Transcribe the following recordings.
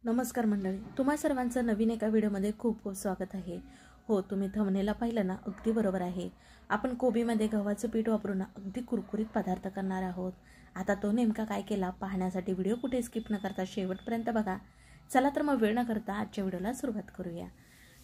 नमस्कार मंडळी, तुम्हा सर्वांचं नवीन एका व्हिडिओमध्ये खूप खूप स्वागत आहे। हो, तुम्ही थंबनेलला पाहिलं ना, अगदी बरोबर आहे। आपण कोबीमध्ये गव्हाचं पीठ वापरून अगदी कुरकुरीत पदार्थ करणार आहोत। आता तो नेमका काय केला पाहण्यासाठी व्हिडिओ कुठे स्किप न करता शेवटपर्यंत बघा। चला तर मग वेळ न करता आजच्या व्हिडिओला सुरुवात करूया।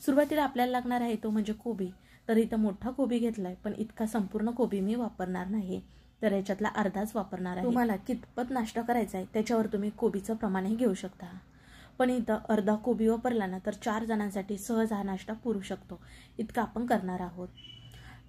सुरुवातीला आपल्याला लागणार आहे तो म्हणजे कोबी। तर इथं मोठा कोबी घेतलाय, पण इतका संपूर्ण कोबी मी वापरणार नाही, तर याच्यातला अर्धाच वापरणार आहे। तुम्हाला कितपत नाश्ता करायचा आहे त्याच्यावर तुम्ही कोबीचं प्रमाणही घेऊ शकता, पण इथं अर्धा कोबी वापरला ना तर 4 जणांसाठी सहज हा नाश्ता पुरू शकतो, इतका आपण करणार आहोत।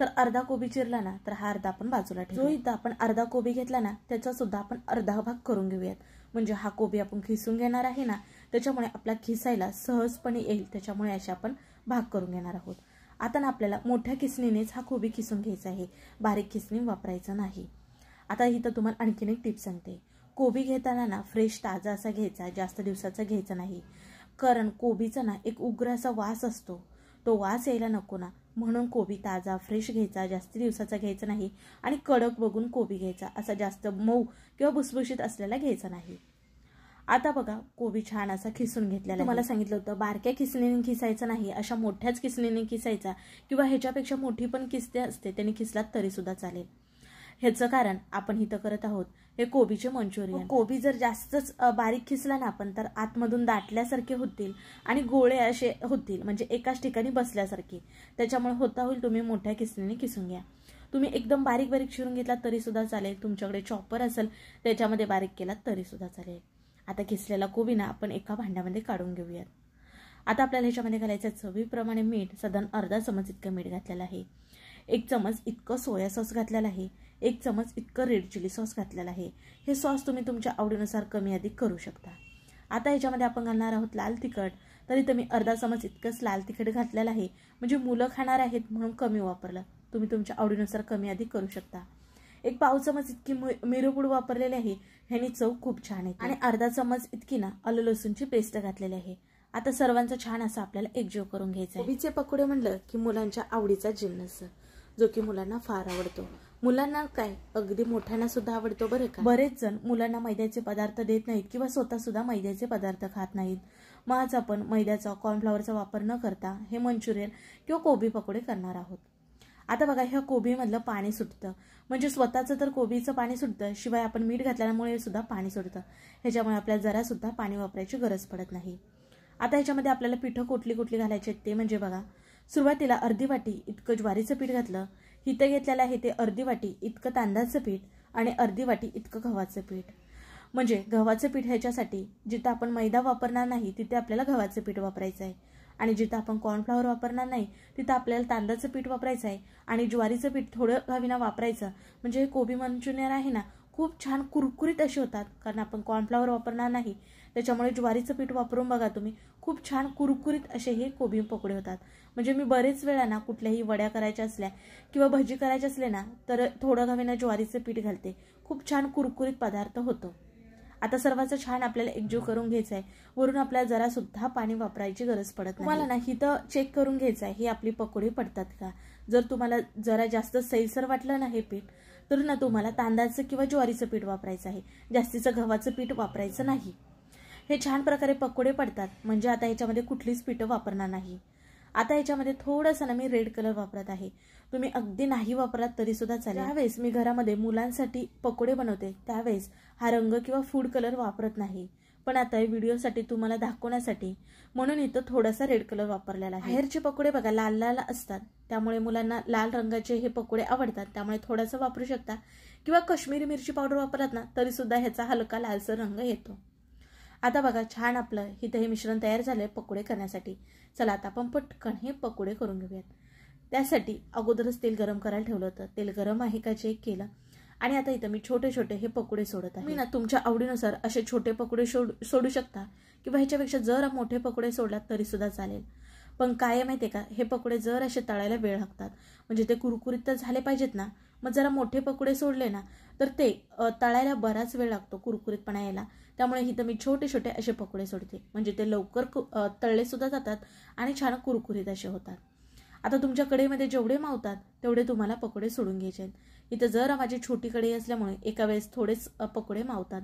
तर अर्धा कोबी चिरला ना तर हा अर्धा आपण बाजूला ठेवू। जो इथं आपण अर्धा कोबी घेतला ना त्याचा सुद्धा आपण अर्धा भाग करून घेऊयात, म्हणजे हा कोबी आपण खिसून घेणार आहे ना, त्याच्यामुळे आपला खिसायला सहजपणे येईल, त्याच्यामुळे असे आपण भाग करून घेणार आहोत। आता ना आपल्याला मोठ्या किसणीनेच हा कोबी खिसून घ्यायचा आहे, बारीक किसणी वापरायचं नाही। आता इथं तुम्हाला आणखीन एक टिप सांगते, कोबी घेताना ना फ्रेश ताजा असा घ्यायचा, जास्त दिवसाचा घ्यायचा नाही, कारण कोबीचा ना एक उग्र असा वास असतो, तो वास यायला नको ना, म्हणून कोबी ताजा फ्रेश घ्यायचा, जास्त दिवसाचा घ्यायचा नाही। आणि कडक बघून कोबी घ्यायचा, असा जास्त मऊ किंवा भुसभुशीत असलेला घ्यायचा नाही। आता बघा कोबी छान असा खिसून घेतलेला। तुम्हाला सांगितलं होतं बारक्या किसणीने खिसायचं नाही, अशा मोठ्याच किसणीने खिसायचा, किंवा ह्याच्यापेक्षा मोठी पण किसते असते त्याने खिसलात तरी सुद्धा चालेल। ह्याचं कारण आपण इथं करत आहोत हे कोबीचे मंचुरियन। कोबी जर जास्तच बारीक खिसला ना आपण तर आतमधून दाटल्यासारखे होतील आणि गोळे असे होतील, म्हणजे एकाच ठिकाणी बसल्यासारखे, त्याच्यामुळे होता होईल तुम्ही मोठ्या किसणीने किसून घ्या। तुम्ही एकदम बारीक बारीक चिरून घेतलात तरी सुद्धा चालेल, तुमच्याकडे चॉपर असेल त्याच्यामध्ये बारीक केलात तरी सुद्धा चालेल। आता किसलेला कोबी ना आपण एका भांड्यामध्ये काढून घेऊयात। आता आपल्याला ह्याच्यामध्ये घालायचं चवीप्रमाणे मीठ, साधारण अर्धा चमच इतकं मीठ घातलेलं आहे, 1 चमच इतकं सोया सॉस घातलेला आहे, 1 चमच इतकं रेड चिली सॉस घातलेला आहे। हे सॉस तुम्ही तुमच्या आवडीनुसार कमी अधिक करू शकता। आता ह्याच्यामध्ये आपण घालणार आहोत लाल तिखट, तर इथं मी अर्धा चमच इतकंच लाल तिखट घातलेलं आहे, म्हणजे मुलं खाणार आहेत म्हणून कमी वापरलं, तुम्ही तुमच्या आवडीनुसार कमी अधिक करू शकता। 1 पाव चमच इतकी मिरपूड वापरलेली आहे, ह्यानी चव खूप छान येते। आणि अर्धा चमच इतकी ना आलं लसूणची पेस्ट घातलेली आहे। आता सर्वांचा छान असा आपल्याला एकजीव करून घ्यायचा आहे। कोबीचे पकोडे म्हणलं की मुलांच्या आवडीचा जिन्नस, जो की मुलांना फार आवडतो। मुलांना काय अगदी मोठ्यांना सुद्धा आवडतो बरं का। बरेच जण मुलांना मैद्याचे पदार्थ देत नाहीत किंवा स्वतः सुद्धा मैद्याचे पदार्थ खात नाहीत, मग आज आपण मैद्याचा कॉर्नफ्लॉवरचा वापर न करता हे मंचुरियन किंवा कोबी पकोडे करणार आहोत। आता बघा ह्या कोबीमधलं पाणी सुटतं, म्हणजे स्वतःचं तर कोबीचं पाणी सुटतं, शिवाय आपण मीठ घातल्यामुळे सुद्धा पाणी सुटतं, ह्याच्यामुळे आपल्याला जरा सुद्धा पाणी वापरायची गरज पडत नाही। आता ह्याच्यामध्ये आपल्याला पिठं कुठली कुठली घालायची ते म्हणजे बघा, सुरुवातीला अर्धी वाटी इतकं ज्वारीचं पीठ घातलं, इथं घेतलेलं आहे ते अर्धी वाटी इतकं तांदळाचं पीठ आणि अर्धी वाटी इतकं गव्हाचं पीठ। म्हणजे गव्हाचं पीठ ह्याच्यासाठी जिथं आपण मैदा वापरणार नाही तिथे आपल्याला गव्हाचं पीठ वापरायचं आहे, आणि जिथं आपण कॉर्नफ्लॉवर वापरणार नाही तिथं आपल्याला तांदळाचं पीठ वापरायचं आहे आणि ज्वारीचं पीठ थोडं गावीना वापरायचं, म्हणजे कोबी मंचुरियन आहे ना खूप छान कुरकुरीत असे होतात, कारण आपण कॉर्नफ्लॉवर वापरणार नाही, त्याच्यामुळे ज्वारीचं पीठ वापरून बघा तुम्ही, खूप छान कुरकुरीत असे हे कोबी पकोडे होतात। म्हणजे मी बरेच वेळा ना कुठल्याही वड्या करायच्या असल्या किंवा भजी करायच्या असले ना तर थोडं गावीना ज्वारीचं पीठ घालते, खूप छान कुरकुरीत पदार्थ होतो। आता सर्वांचं छान आपल्याला एकजीव करून घ्यायचं आहे, वरून आपल्याला जरा सुद्धा पाणी वापरायची गरज पडत नाही। तुम्हाला ना इथं चेक करून घ्यायचं आहे ही आपली पकोडी पडतात का। जर तुम्हाला जरा जास्त सैलसर वाटलं ना हे पीठ, तर ना तुम्हाला तांदळाचं किंवा ज्वारीचं पीठ वापरायचं आहे, जास्तीचं गव्हाचं पीठ वापरायचं नाही। हे छान प्रकारे पकोडे पडतात, म्हणजे आता ह्याच्यामध्ये कुठलीच पीठं वापरणार नाही। आता ह्याच्यामध्ये थोडंसं ना मी रेड कलर वापरत आहे, तुम्ही अगदी नाही वापरलात तरी सुद्धा चालेल। त्यावेळेस मी घरामध्ये मुलांसाठी पकोडे बनवते त्यावेळेस हा रंग किंवा फूड कलर वापरत नाही, पण आता व्हिडिओसाठी तुम्हाला दाखवण्यासाठी म्हणून इथं थोडासा रेड कलर वापरलेला आहे। बाहेरचे पकोडे बघा लाल लाल असतात, त्यामुळे मुलांना लाल रंगाचे हे पकोडे आवडतात, त्यामुळे थोडंसं वापरू शकता, किंवा काश्मीरी मिरची पावडर वापरलात ना तरी सुद्धा ह्याचा हलका लालसर रंग येतो। आता बघा छान आपलं इथं हे मिश्रण तयार झालंय पकोडे करण्यासाठी। चला आता आपण पटकन हे पकोडे करून घेऊयात। त्यासाठी अगोदरच तेल गरम करायला ठेवलं होतं, तेल गरम आहे का चेक केलं, आणि आता इथं मी छोटे छोटे हे पकोडे सोडत आहे। मी ना तुमच्या आवडीनुसार असे छोटे पकोडे सोडू शकता, किंवा ह्याच्यापेक्षा जर मोठे पकोडे सोडलात तरी सुद्धा चालेल, पण काय माहितीये का, हे पकोडे जर असे तळायला वेळ लागतात, म्हणजे ते कुरकुरीत तर झाले पाहिजेत ना, मग जरा मोठे पकोडे सोडले ना तर ते तळायला बराच वेळ लागतो कुरकुरीतपणा यायला, त्यामुळे इथं मी छोटे छोटे असे पकोडे सोडते, म्हणजे ते लवकर तळले सुद्धा जातात आणि छान कुरकुरीत असे होतात। आता तुमच्या कढईमध्ये जेवढे मावतात तेवढे तुम्हाला पकोडे सोडून घ्यायचे आहेत। इथं जर माझी छोटी कढई असल्यामुळे एका वेळेस थोडेच पकोडे मावतात।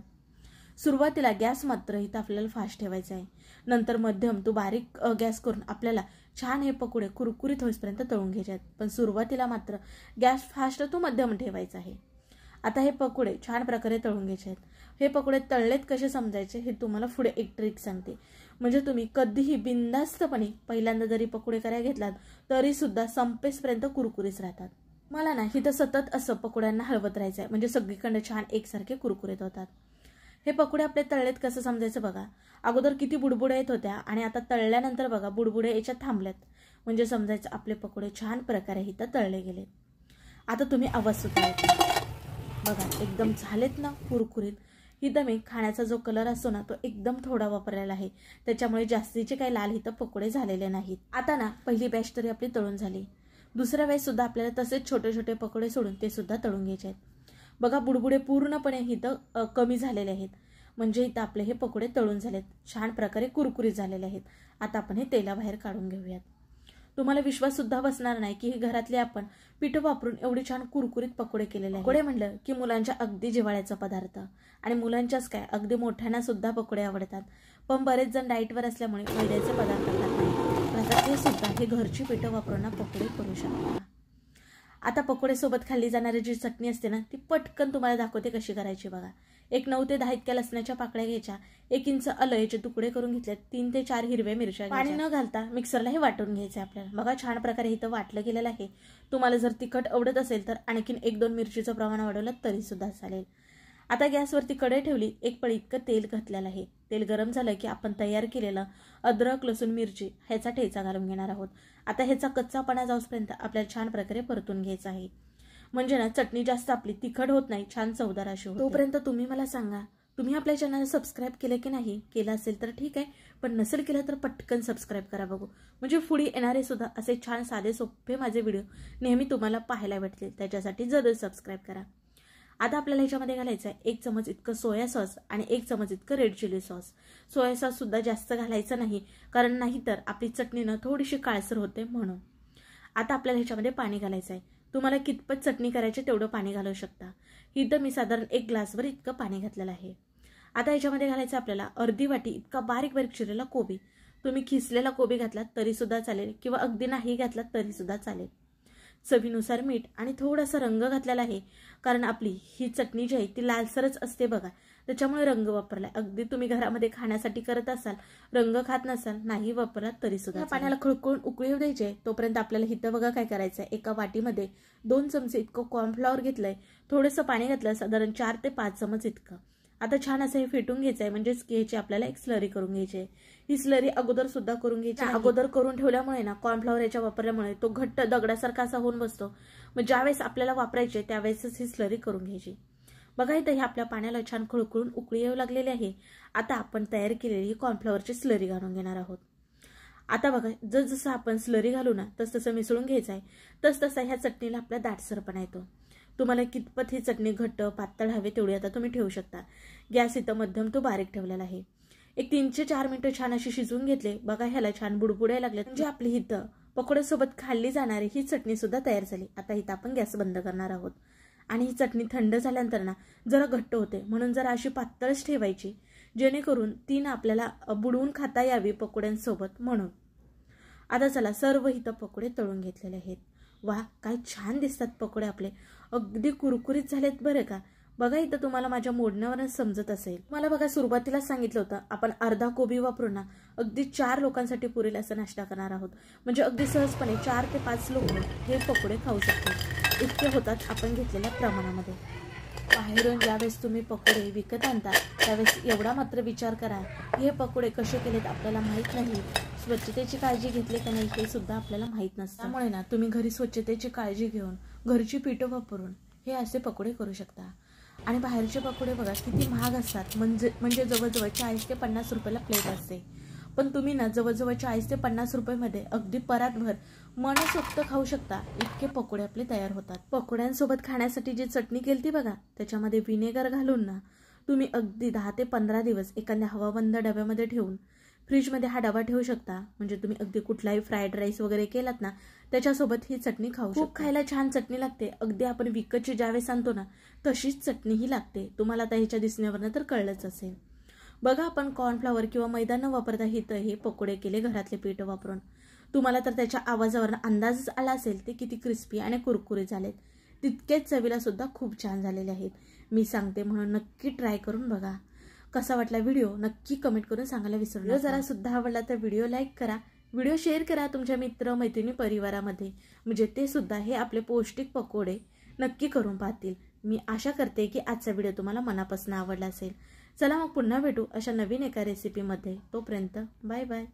सुरुवातीला गॅस मात्र इथं आपल्याला फास्ट ठेवायचा आहे, नंतर मध्यम तो बारीक गॅस करून आपल्याला छान हे पकोडे कुरकुरीत होईपर्यंत तळून घ्यायचे आहेत. पण सुरुवातीला मात्र गॅस फास्ट तो मध्यम ठेवायचा आहे. आता हे पकोडे छान प्रकारे तळून घ्यायचे आहेत. हे पकोडे तळलेत कसे समजायचे हे तुम्हाला पुढे एक ट्रिक सांगते, म्हणजे तुम्ही कधीही बिनधास्तपणे पहिल्यांदा जरी पकोडे करायला घेतलात तरी सुद्धा संपेसपर्यंत कुरकुरीत राहतात. मला ना इथं सतत असं पकोड्यांना हलवत राहायचं आहे, म्हणजे सगळीकडे छान एकसारखे कुरकुरीत होतात. हे पकोडे आपले तळलेत कसं समजायचं बघा. अगोदर किती बुडबुड्या येत होत्या आणि आता तळल्यानंतर बघा बुडबुड्या याच्यात थांबल्यात, म्हणजे समजायचं आपले पकोडे छान प्रकारे इथं तळले गेले. आता तुम्ही आवाज सुद्धा बघा एकदम झालेत ना कुरकुरीत. इथं मी खाण्याचा जो कलर असतो ना तो एकदम थोडा वापरलेला आहे, त्याच्यामुळे जास्तीचे काही लाल इथं पकोडे झालेले नाहीत. आता ना पहिली बॅच तरी आपली तळून झाली. दुसऱ्या वेळेस सुद्धा आपल्याला तसेच छोटे छोटे पकोडे सोडून ते सुद्धा तळून घ्यायचे आहेत. बघा बुडबुडे पूर्णपणे इथं कमी झालेले आहेत, म्हणजे इथं आपले हे पकोडे तळून झालेत, छान प्रकारे कुरकुरीत झालेले आहेत. आता आपण हे तेलाबाहेर काढून घेऊयात. तुम्हाला विश्वास सुद्धा बसणार नाही की घरातले आपण पीठ वापरून एवढे छान कुरकुरीत पकोडे केलेले आहेत. पकोडे म्हणलं की मुलांच्या अगदी जिव्हाळ्याचा पदार्थ, आणि मुलांच्याच काय अगदी मोठ्यांना सुद्धा पकोडे आवडतात. पण बरेच जण डाएटवर असल्यामुळे मैद्याचे पदार्थ खात नाही, आता ते सुद्धा हे घरची पीठ वापरून पकोडे करू शकता. आता पकोडे सोबत खाल्ली जाणारी जी चटणी असते ना ती पटकन तुम्हाला दाखवते कशी करायची बघा. एक 9 ते 10 इतक्या लसणाच्या पाकळ्या घ्यायच्या, 1 इंच आलं याचे तुकडे करून घेतले, 3 ते 4 हिरव्या मिरच्या, पाणी न घालता मिक्सरला हे वाटून घ्यायचं आपल्याला. बघा छान प्रकारे इथं वाटलं गेलेलं आहे. तुम्हाला जर तिखट आवडत असेल तर आणखीन 1-2 मिरचीचं प्रमाण वाढवलं तरी सुद्धा चालेल. आता गॅसवरती कढई ठेवली, 1 पळी इतकं तेल घातलेलं आहे. तेल गरम झालं की आपण तयार केलेलं अद्रक लसूण मिरची ह्याचा ठेचा घालून घेणार आहोत. आता ह्याचा कच्चापणा जाऊपर्यंत आपल्याला छान प्रकारे परतून घ्यायचं आहे, म्हणजे ना चटणी जास्त आपली तिखट होत नाही, छान चवदार अशी होते. तोपर्यंत तुम्ही मला सांगा, तुम्ही आपल्या चॅनल सबस्क्राईब केलं की नाही? केलं असेल तर ठीक आहे, पण नसेल केलं तर पटकन सबस्क्राईब करा बघू, म्हणजे पुढे येणारे सुद्धा असे छान साधे सोपे माझे व्हिडिओ नेहमी तुम्हाला पाहायला भेटतील. त्याच्यासाठी जरूर सबस्क्राईब करा. आता आपल्याला ह्याच्यामध्ये घालायचं आहे 1 चमच इतकं सोया सॉस आणि 1 चमच इतकं red chilli sauce. Soya sauce सुद्धा जास्त घालायचं नाही, कारण नाहीतर आपली चटणी ना थोडीशी काळसर होते म्हणून. आता आपल्याला ह्याच्यामध्ये पाणी घालायचं आहे. तुम्हाला कितपत चटणी करायची तेवढं पाणी घालू शकता. इथं मी साधारण 1 ग्लासवर इतकं पाणी घातलेलं आहे. आता ह्याच्यामध्ये घालायचं आपल्याला अर्धी वाटी इतका बारीक बारीक चिरलेला कोबी. तुम्ही खिसलेला कोबी घातलात तरी सुद्धा चालेल, किंवा अगदी नाही घातलात तरी सुद्धा चालेल. चवीनुसार मीठ आणि थोडासा रंग घातलेला आहे, कारण आपली ही चटणी जी आहे ती लालसरच असते बघा, त्याच्यामुळे रंग वापरलाय. अगदी तुम्ही घरामध्ये खाण्यासाठी करत असाल, रंग खात नसाल, नाही वापरलात तरी सुद्धा. पाण्याला खळखळून उकळी येऊ द्यायचे. तोपर्यंत आपल्याला इथं बघा काय करायचंय, एका वाटीमध्ये 2 चमचे इतकं कॉर्नफ्लॉवर घेतलंय, थोडंसं पाणी घातलं, साधारण 4 ते 5 चमच इतकं. आता छान असं हे फेटून घ्यायचं आहे, म्हणजेच की ह्याची आपल्याला एक स्लरी करून घ्यायची आहे. ही स्लरी अगोदर सुद्धा करून घ्यायची. अगोदर करून ठेवल्यामुळे ना कॉर्नफ्लॉवर याच्या वापरल्यामुळे तो घट्ट दगडासारखा असा होऊन बसतो, मग ज्यावेळेस आपल्याला वापरायचे त्यावेळेसच ही स्लरी करून घ्यायची. बघा इथं हे आपल्या पाण्याला छान खळखळून उकळी येऊ लागलेली आहे. आता आपण तयार केलेली कॉर्नफ्लॉवरची स्लरी घालून घेणार आहोत. आता बघा जसं आपण स्लरी घालू ना तसं मिसळून घ्यायचं आहे, तसं ह्या चटणीला आपला दाटसरपणा येतो. तुम्हाला कितपत ही चटणी घट्ट पातळ हवे तेवढी आता तुम्ही ठेवू शकता. गॅस इथं मध्यम तो बारीक ठेवलेला आहे. एक 3 ते 4 मिनिटं छान अशी शिजवून घेतले. बघा ह्याला छान बुडबुड्या लागल्यात, म्हणजे आपली इथं पकोड्यासोबत खाल्ली जाणारी ही चटणी सुद्धा तयार झाली. आता इथं आपण गॅस बंद करणार आहोत, आणि ही चटणी थंड झाल्यानंतर ना जरा घट्ट होते, म्हणून जरा अशी पातळच ठेवायची, जेणेकरून ती ना आपल्याला बुडवून खाता यावी पकोड्यांसोबत म्हणून. आता चला सर्व इथं पकोडे तळून घेतलेले आहेत. वा काय छान दिसतात पकोडे आपले, अगदी कुरकुरीत झालेत बरं का. बघा इथं तुम्हाला माझ्या मोडण्यावरच समजत असेल. मला बघा सुरुवातीलाच सांगितलं होतं आपण अर्धा कोबी वापरून ना अगदी 4 लोकांसाठी पुरेल असं नाश्ता करणार आहोत, म्हणजे अगदी सहजपणे 4 ते 5 लोक हे पकोडे खाऊ शकतात, इतके होतात आपण घेतलेल्या प्रमाणामध्ये. बाहेरून ज्यावेळेस तुम्ही पकोडे विकत आणता त्यावेळेस एवढा मात्र विचार करा की हे पकोडे कसे केलेत आपल्याला माहीत नाही, स्वच्छतेची काळजी घेतली का नाही हे सुद्धा आपल्याला माहीत नसतं. त्यामुळे ना तुम्ही घरी स्वच्छतेची काळजी घेऊन घरची पीठं वापरून हे असे पकोडे करू शकता. आणि बाहेरचे पकोडे बघा किती महाग असतात, म्हणजे जवळजवळ 40 ते 50 रुपयाला प्लेट असते, पण तुम्ही ना जवळजवळ 40 ते 50 रुपयामध्ये अगदी परातभर मनसोक्त खाऊ शकता, इतके पकोडे आपले तयार होतात. पकोड्यांसोबत खाण्यासाठी जी चटणी केलती बघा त्याच्यामध्ये विनेगर घालून ना तुम्ही अगदी 10 ते 15 दिवस एखाद्या हवाबंद डब्यामध्ये ठेवून फ्रीजमध्ये हा डबा ठेवू शकता, म्हणजे तुम्ही अगदी कुठलाही फ्राईड राईस वगैरे केलात ना त्याच्यासोबत ही चटणी खाऊ शकता. खूप खायला छान चटणी लागते, अगदी आपण विकतची ज्यावेळेस आणतो ना तशीच चटणी ही लागते. तुम्हाला आता ह्याच्या दिसण्यावरनं तर कळलंच असेल. बघा, आपण कॉर्नफ्लॉवर किंवा मैदा न वापरता हे पकोडे केले घरातले पीठ वापरून. तुम्हाला तर त्याच्या आवाजावरून अंदाजच आला असेल ते किती क्रिस्पी आणि कुरकुरीत झालेत. तितकेच चवीला सुद्धा खूप छान झालेले आहेत. मी सांगते म्हणून नक्की ट्राय करून बघा. कसा वाटला व्हिडिओ नक्की कमेंट करून सांगायला विसरू नका. जरा सुद्धा आवडला तर व्हिडिओ लाईक करा, व्हिडिओ शेअर करा तुमच्या मित्र मैत्रिणी परिवारामध्ये, म्हणजे ते सुद्धा हे आपले पौष्टिक पकोडे नक्की करून पाहतील. मी आशा करते की आजचा व्हिडिओ तुम्हाला मनापासून आवडला असेल. चला मग पुन्हा भेटू अशा नवीन एका रेसिपीमध्ये. तोपर्यंत बाय बाय.